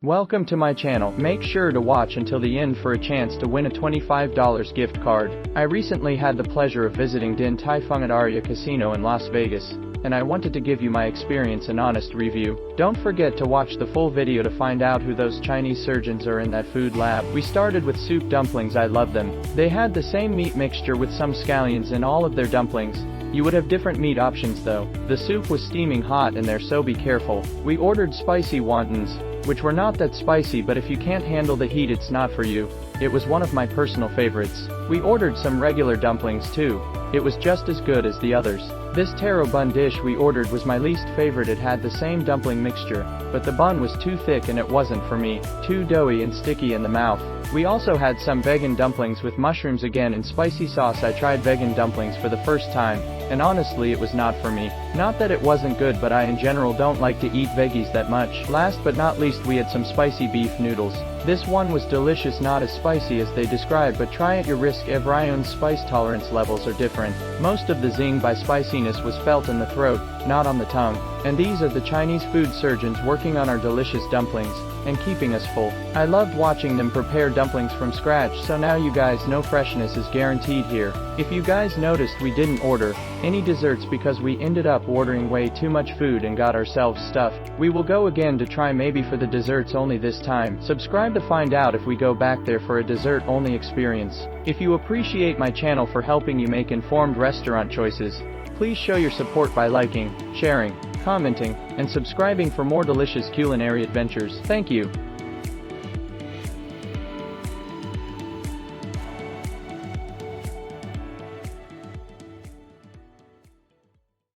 Welcome to my channel. Make sure to watch until the end for a chance to win a $25 gift card. I recently had the pleasure of visiting Din Tai Fung at Aria Casino in Las Vegas, and I wanted to give you my experience and honest review. Don't forget to watch the full video to find out who those Chinese surgeons are in that food lab. We started with soup dumplings. I love them. They had the same meat mixture with some scallions in all of their dumplings. You would have different meat options though. The soup was steaming hot in there, so be careful. We ordered spicy wontons, which were not that spicy, but if you can't handle the heat, it's not for you. It was one of my personal favorites. We ordered some regular dumplings too. It was just as good as the others. This taro bun dish we ordered was my least favorite. It had the same dumpling mixture, but the bun was too thick and it wasn't for me. Too doughy and sticky in the mouth. We also had some vegan dumplings with mushrooms again and spicy sauce. I tried vegan dumplings for the first time, and honestly it was not for me. Not that it wasn't good, but I in general don't like to eat veggies that much. Last but not least, we had some spicy beef noodles. This one was delicious, not as spicy as they describe, but try at your risk. Everyone's spice tolerance levels are different. Most of the zing by spiciness was felt in the throat, not on the tongue. And these are the Chinese food surgeons working on our delicious dumplings, and keeping us full. I loved watching them prepare dumplings from scratch, so now you guys know freshness is guaranteed here. If you guys noticed, we didn't order any desserts because we ended up ordering way too much food and got ourselves stuffed. We will go again to try, maybe for the desserts only this time. Subscribe to find out if we go back there for a dessert only experience. If you appreciate my channel for helping you make informed restaurant choices, please show your support by liking, sharing, commenting, and subscribing for more delicious culinary adventures. Thank you.